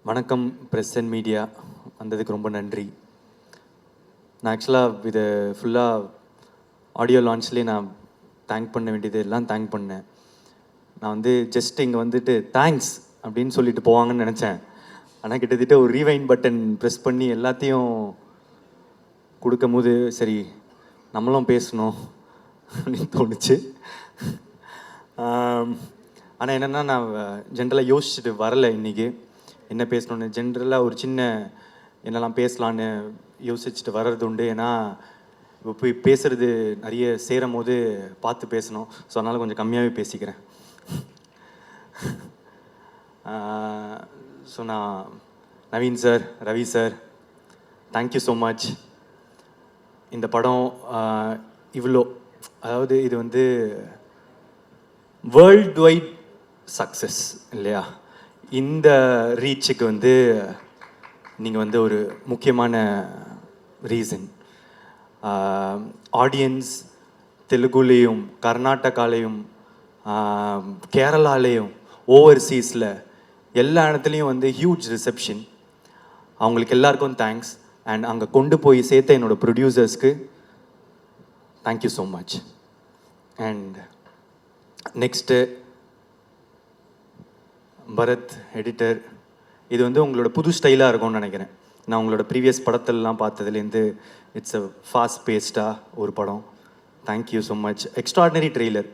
வணக்கம் press and media வந்ததுக்கு ரொம்ப நன்றி. நான் ஆக்சுவலாக இது ஃபுல்லாக ஆடியோ லான்ச்லேயே நான் தேங்க் பண்ண வேண்டியது எல்லாம் தேங்க் பண்ணேன். நான் வந்து ஜஸ்ட் இங்கே வந்துட்டு தேங்க்ஸ் அப்படின்னு சொல்லிட்டு போவாங்கன்னு நினச்சேன். ஆனால் கிட்டத்தட்ட ஒரு ரீவைண்ட் பட்டன் ப்ரெஸ் பண்ணி எல்லாத்தையும் கொடுக்கும் போது சரி நம்மளும் பேசணும் அப்படின்னு தோணுச்சு. ஆனால் என்னென்னா நான் ஜென்ரலாக யோசிச்சுட்டு வரலை இன்றைக்கி என்ன பேசணுன்னு. ஜென்ரலாக ஒரு சின்ன என்னெல்லாம் பேசலான்னு யோசிச்சுட்டு வர்றது உண்டு. ஏன்னா இப்போ போய் பேசுகிறது நிறைய சேரும் போது பார்த்து பேசணும். ஸோ அதனால் கொஞ்சம் கம்மியாகவே பேசிக்கிறேன். ஸோ நான் Naveen sir, Ravi sir, thank you so much. இந்த படம் இவ்வளோ, அதாவது இது வந்து வேர்ல்டு வைட் சக்ஸஸ் இல்லையா? இந்த ரீச்சுக்கு வந்து நீங்கள் வந்து ஒரு முக்கியமான ரீசன். ஆடியன்ஸ் தெலுங்குலேயும் கர்நாடகாலேயும் கேரளாலேயும் ஓவர்சீஸில் எல்லா இடத்துலையும் வந்து ஹியூஜ் ரிசப்ஷன். அவங்களுக்கு எல்லாருக்கும் தேங்க்ஸ். அண்ட் அங்கே கொண்டு போய் சேர்த்த என்னோடய ப்ரொடியூசர்ஸ்க்கு thank you so much. And next Bharath editor, இது வந்து உங்களோட புது ஸ்டைலாக இருக்கும்னு நினைக்கிறேன். நான் உங்களோட ப்ரீவியஸ் படத்திலலாம் பார்த்ததுலேருந்து இட்ஸ் அ ஃபாஸ்ட் பேஸ்டாக ஒரு படம். Thank you so much. Extraordinary trailer,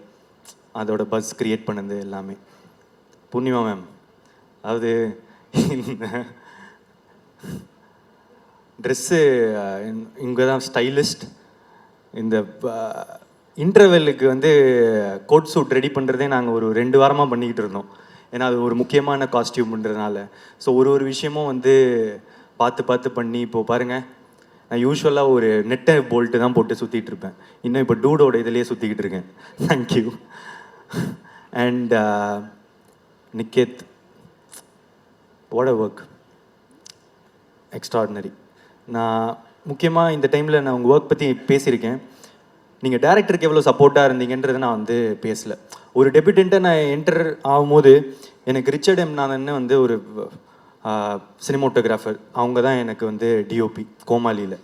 அதோட பஸ் க்ரியேட் பண்ணது எல்லாமே. பூர்ணிமா மேம், அதாவது இந்த ட்ரெஸ்ஸு இங்கே தான் ஸ்டைலிஸ்ட். இந்த இன்டர்வெல்லுக்கு வந்து கோட் சூட் ரெடி பண்ணுறதே நாங்கள் ஒரு 2 வாரமாக பண்ணிக்கிட்டு இருந்தோம். ஏன்னா அது ஒரு முக்கியமான காஸ்டியூம்ன்றதுனால. ஸோ ஒரு விஷயமும் வந்து பார்த்து பார்த்து பண்ணி இப்போது பாருங்கள், நான் யூஸ்வலாக ஒரு நெட்டை போல்ட்டு தான் போட்டு சுற்றிட்டு இருப்பேன். இன்னும் இப்போ டூடோட இதிலேயே சுற்றிக்கிட்டு இருக்கேன். Thank you. And Niket, what a work, extraordinary. நான் முக்கியமாக இந்த டைமில் நான் உங்கள் ஒர்க் பற்றி பேசியிருக்கேன். நீங்கள் டேரக்டருக்கு எவ்வளோ சப்போர்ட்டாக இருந்தீங்கன்றதை நான் வந்து பேசலை. ஒரு டெபியூட்டண்ட்டை நான் என்டர் ஆகும்போது எனக்கு ரிச்சர்ட் எம் நாதன் வந்து ஒரு சினிமோட்டோகிராஃபர், அவங்க தான் எனக்கு வந்து டிஓபி கோமாளியில்.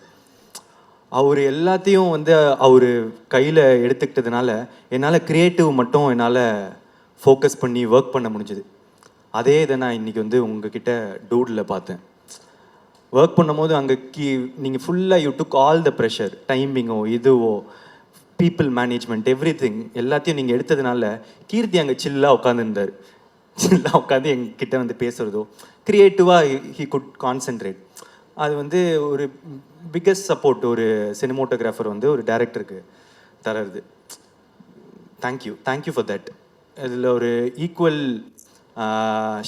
அவர் எல்லாத்தையும் வந்து அவர் கையில் எடுத்துக்கிட்டதுனால என்னால் க்ரியேட்டிவ் மட்டும் என்னால் ஃபோக்கஸ் பண்ணி ஒர்க் பண்ண முடிஞ்சுது. அதே இதை நான் இன்றைக்கி வந்து உங்ககிட்ட டூடில் பார்த்தேன். ஒர்க் பண்ணும்போது அங்கே நீங்கள் ஃபுல்லாக you took all the pressure, டைமிங்கோ இதுவோ பீப்புள் மேனேஜ்மெண்ட் எவ்ரிதிங் எல்லாத்தையும் நீங்கள் எடுத்ததுனால கீர்த்தி அங்கே சில்லாக உட்காந்துருந்தார். சில்லாக உட்காந்து எங்ககிட்ட வந்து பேசுகிறதோ க்ரியேட்டிவாக ஹீ குட் கான்சென்ட்ரேட். அது வந்து ஒரு பிக்கஸ்ட் சப்போர்ட் ஒரு சினிமோட்டோகிராஃபர் வந்து ஒரு டைரக்டருக்கு தர்றது. Thank you for that. இதில் ஒரு ஈக்குவல்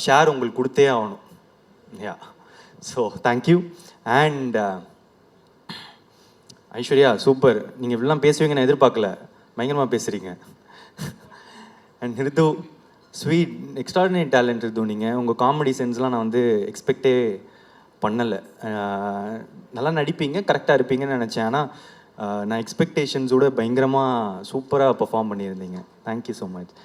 ஷேர் உங்களுக்கு கொடுத்தே ஆகணும். Yeah, so thank you. And Aishwarya, super. நீங்கள் இப்படிலாம் பேசுவீங்க நான் எதிர்பார்க்கல, பயங்கரமாக பேசுகிறீங்க. அண்ட் Ritu, sweet, extraordinary talent Ritu. நீங்கள் உங்கள் காமெடி சென்ஸ்லாம் நான் வந்து எக்ஸ்பெக்டே பண்ணலை. நல்லா நடிப்பீங்க, கரெக்டாக இருப்பீங்கன்னு நினச்சேன். ஆனால் நான் எக்ஸ்பெக்டேஷன்ஸோட பயங்கரமாக சூப்பராக பர்ஃபார்ம் பண்ணியிருந்தீங்க. Thank you so much.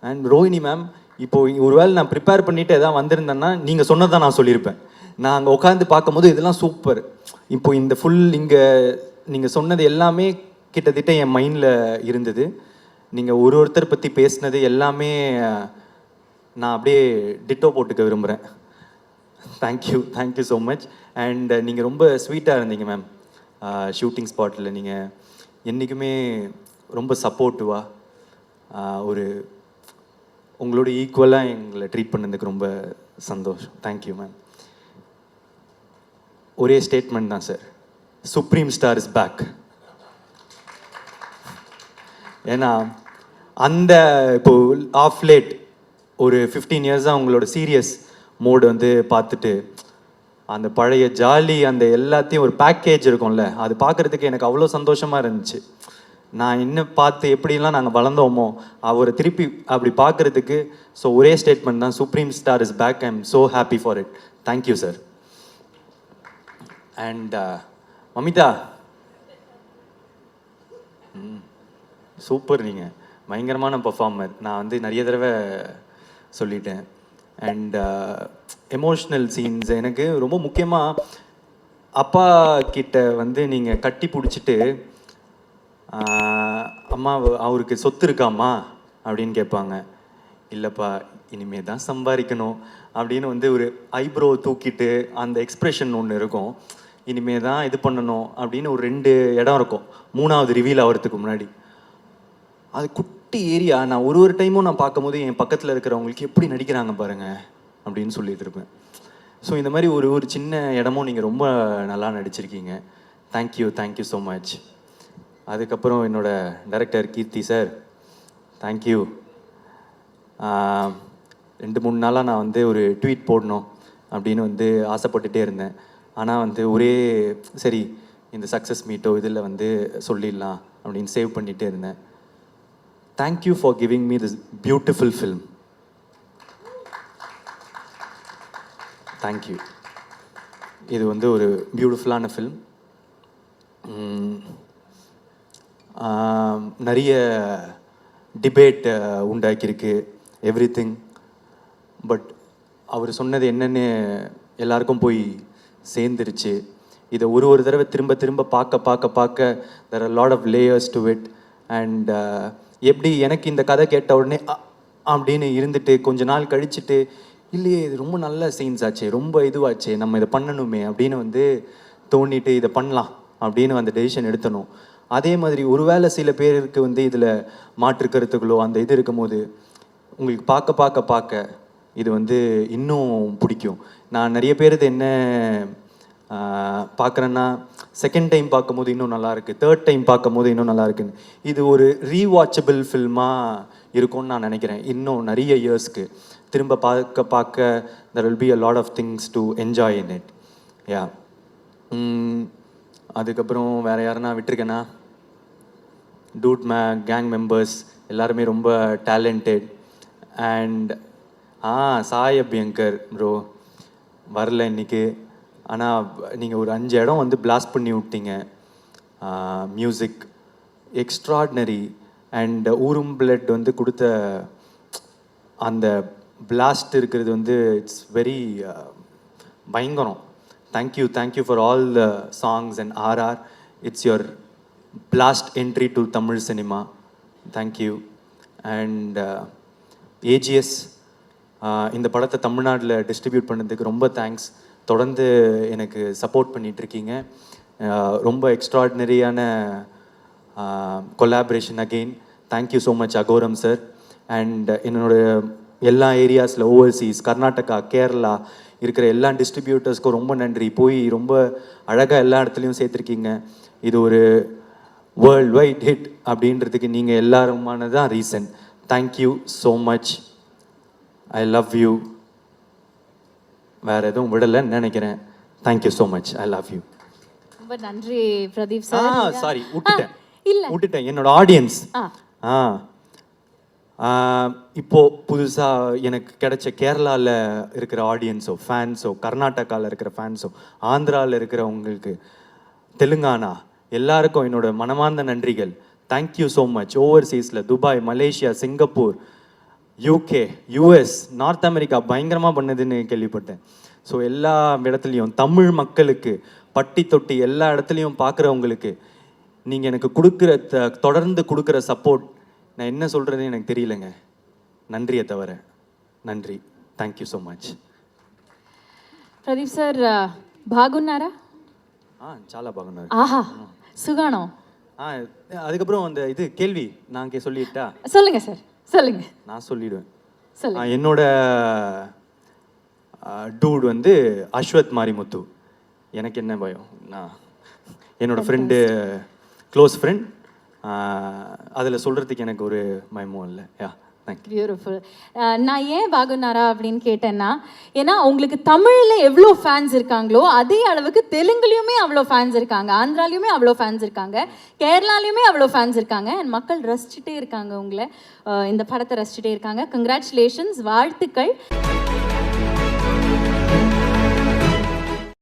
And Rohini ma'am, இப்போது ஒருவேளை நான் ப்ரிப்பேர் பண்ணிவிட்டு எதாவது வந்திருந்தேன்னா நீங்கள் சொன்னதான் நான் சொல்லியிருப்பேன். நான் அங்கே உட்காந்து பார்க்கும்போது இதெல்லாம் சூப்பர். இப்போது இந்த ஃபுல் இங்கே நீங்கள் சொன்னது எல்லாமே கிட்டத்தட்ட என் மைண்டில் இருந்தது. நீங்கள் ஒருத்தர் பற்றி பேசினது எல்லாமே நான் அப்படியே டிட்டோ போட்டுக்க விரும்புகிறேன். Thank you so much. அண்ட் நீங்கள் ரொம்ப ஸ்வீட்டாக இருந்தீங்க மேம். ஷூட்டிங் ஸ்பாட்டில் நீங்கள் என்றைக்குமே ரொம்ப சப்போர்ட்டிவாக ஒரு உங்களோட ஈக்குவலாக எங்களை ட்ரீட் பண்ணதுக்கு ரொம்ப சந்தோஷம். Thank you ma'am. ஒரே ஸ்டேட்மெண்ட் தான் sir, supreme star is back. ஏன்னா அந்த இப்போது ஆஃப் லேட் ஒரு 15 இயர்ஸாக உங்களோட சீரியஸ் மோடு வந்து பார்த்துட்டு அந்த பழைய ஜாலி அந்த எல்லாத்தையும் ஒரு பேக்கேஜ் இருக்கும்ல, அது பார்க்குறதுக்கு எனக்கு அவ்வளோ சந்தோஷமாக இருந்துச்சு. நான் இன்னும் பார்த்து எப்படிலாம் நாங்கள் வளர்ந்தோமோ அவரை திருப்பி அப்படி பார்க்குறதுக்கு. ஸோ ஒரே ஸ்டேட்மெண்ட் தான், supreme star is back. I am so happy for it. Thank you sir. And Mamitha, super. நீங்கள் பயங்கரமான பர்ஃபார்மர். நான் வந்து நிறைய தடவை சொல்லிட்டேன். அண்ட் எமோஷ்னல் சீன்ஸ் எனக்கு ரொம்ப முக்கியமாக அப்பா கிட்ட வந்து நீங்கள் கட்டி பிடிச்சிட்டு அம்மா அவருக்கு சொத்து இருக்காம்மா அப்படின்னு கேட்பாங்க. இல்லைப்பா இனிமே தான் சம்பாதிக்கணும் அப்படின்னு வந்து ஒரு ஐப்ரோ தூக்கிட்டு அந்த எக்ஸ்ப்ரெஷன் ஒன்று இருக்கும். இனிமே தான் இது பண்ணணும் அப்படின்னு ஒரு 2 இடம் இருக்கும் 3வது ரிவீல் ஆகிறதுக்கு முன்னாடி. அது குட்டி ஏரியா. நான் ஒரு டைமும் நான் பார்க்கும்போது என் பக்கத்தில் இருக்கிறவங்களுக்கு எப்படி நடிக்கிறாங்க பாருங்க அப்படின்னு சொல்லிட்டு இருப்பேன். ஸோ இந்த மாதிரி ஒரு சின்ன இடமும் நீங்கள் ரொம்ப நல்லா நடிச்சிருக்கீங்க. Thank you so much. அதுக்கப்புறம் என்னோடய டைரக்டர் கீர்த்தி சார், தேங்க்யூ. 2-3 நாளாக நான் வந்து ஒரு ட்வீட் போடணும் அப்படின்னு வந்து ஆசைப்பட்டுட்டே இருந்தேன். ஆனால் வந்து ஒரே சரி இந்த சக்ஸஸ் மீட்டோ இதில் வந்து சொல்லிடலாம் அப்படின்னு சேவ் பண்ணிகிட்டே இருந்தேன். Thank you for giving me this beautiful film. Thank you. இது வந்து ஒரு பியூட்டிஃபுல்லான ஃபில்ம். நிறைய டிபேட் உண்டாக்கியிருக்கு எவ்ரிதிங். பட் அவர் சொன்னது என்னென்னு எல்லாருக்கும் போய் சேர்ந்துருச்சு. இதை ஒரு தடவை திரும்ப பார்க்க there are a lot of layers to it. And எப்படி எனக்கு இந்த கதை கேட்ட உடனே அப்படின்னு இருந்துட்டு கொஞ்ச நாள் கழிச்சுட்டு இல்லையே இது ரொம்ப நல்ல சீன்ஸ் ஆச்சு, ரொம்ப இதுவாச்சு, நம்ம இதை பண்ணணுமே அப்படின்னு வந்து தோண்டிட்டு இதை பண்ணலாம் அப்படின்னு அந்த டெசிஷன் எடுத்தணும். அதே மாதிரி ஒருவேளை சில பேருக்கு வந்து இதில் மாற்று கருத்துக்களோ அந்த இது இருக்கும் போது உங்களுக்கு பார்க்க இது வந்து இன்னும் பிடிக்கும். நான் நிறைய பேர் இது என்ன பார்க்குறேன்னா செகண்ட் டைம் பார்க்கும்போது இன்னும் நல்லாயிருக்கு, தேர்ட் டைம் பார்க்கும்போது இன்னும் நல்லா இருக்குன்னு. இது ஒரு ரீவாட்சபிள் ஃபில்மாக இருக்கும்னு நான் நினைக்கிறேன். இன்னும் நிறைய இயர்ஸ்க்கு திரும்ப பார்க்க there will be a lot of things to enjoy in it. யா. அதுக்கப்புறம் வேறு யாருன்னா விட்டுருக்கேன்னா, டூட் கேங் மெம்பர்ஸ் எல்லாருமே ரொம்ப talented. And Sai Abhyankar bro வரல இன்றைக்கி. ஆனால் நீங்கள் ஒரு 5 இடம் வந்து பிளாஸ்ட் பண்ணி விட்டீங்க. Music extraordinary. அண்ட் ஊரும் பிளட் வந்து கொடுத்த அந்த பிளாஸ்ட் இருக்கிறது வந்து இட்ஸ் வெரி பயங்கரம். Thank you for all the songs and RR. It's your blast entry to Tamil cinema. Thank you. And AGS இந்த படத்தை தமிழ்நாட்டில் டிஸ்ட்ரிபியூட் பண்ணதுக்கு ரொம்ப தேங்க்ஸ். தொடர்ந்து எனக்கு சப்போர்ட் பண்ணிகிட்ருக்கீங்க. ரொம்ப எக்ஸ்ட்ராடினரியான collaboration again. Thank you so much Agoram sir. And என்னோட எல்லா ஏரியாஸில் ஓவர்சீஸ் கர்நாடகா கேரளா இருக்கிற எல்லா டிஸ்ட்ரிபியூட்டர்ஸ்க்கும் ரொம்ப நன்றி. போய் ரொம்ப அழகாக எல்லா இடத்துலையும் சேர்த்துருக்கீங்க. இது ஒரு வேர்ல்ட் வைட் ஹிட் அப்படின்றதுக்கு நீங்கள் எல்லாருமானதான் reason. Thank you so much. I love you. வேறு எதுவும் விடலைன்னு நினைக்கிறேன். Thank you so much. I love you. ரொம்ப நன்றி பிரதீப் சார். சாரி விட்டுட்டேன் என்னோட ஆடியன்ஸ். இப்போது புதுசாக எனக்கு கிடைச்ச கேரளாவில் இருக்கிற ஆடியன்ஸோ ஃபேன்ஸோ, கர்நாடகாவில் இருக்கிற ஃபேன்ஸோ, ஆந்திராவில் இருக்கிறவங்களுக்கு, தெலுங்கானா எல்லாருக்கும் என்னோட மனமார்ந்த நன்றிகள். Thank you so much. ஓவர்சீஸில் Dubai, Malaysia, Singapore, UK, US, north America பயங்கரமாக பண்ணுதுன்னு கேள்விப்பட்டேன். ஸோ எல்லா இடத்துலையும் தமிழ் மக்களுக்கு பட்டி தொட்டி எல்லா இடத்துலையும் பார்க்குறவங்களுக்கு நீங்கள் எனக்கு தொடர்ந்து கொடுக்குற சப்போர்ட் நான் என்ன சொல்கிறதுன்னு எனக்கு தெரியலங்க. நன்றியை தவிர நன்றி. Thank you so much. Pradeep sir బాగున్నారా? చాలా బాగున్నారు. ஆஹா சுகானோ. அதுக்கப்புறம் அந்த இது கேள்வி நான் சொல்லிட்டா? சொல்லுங்க சார் சொல்லுங்க. நான் சொல்லிடுவேன். என்னோட டூட் வந்து அஸ்வத் மாரிமுத்து. எனக்கு என்ன பயம், நான் என்னோட ஃப்ரெண்டு, க்ளோஸ் ஃப்ரெண்ட், அதில் சொல்கிறதுக்கு எனக்கு ஒரு பயமும் இல்லை. யா பியூட்டிஃபுல். நான் ஏன் பாகுனாரா அப்படின்னு கேட்டேன்னா, ஏன்னா உங்களுக்கு தமிழில் எவ்வளோ ஃபேன்ஸ் இருக்காங்களோ அதே அளவுக்கு தெலுங்குலையுமே அவ்வளோ ஃபேன்ஸ் இருக்காங்க, ஆந்திராலையுமே அவ்வளோ ஃபேன்ஸ் இருக்காங்க, கேரளாலையுமே அவ்வளோ ஃபேன்ஸ் இருக்காங்க. அண்ட் மக்கள் ரசிச்சுட்டே இருக்காங்க உங்களை, இந்த படத்தை ரசிச்சுட்டே இருக்காங்க. கங்க்ராச்சுலேஷன்ஸ், வாழ்த்துக்கள்.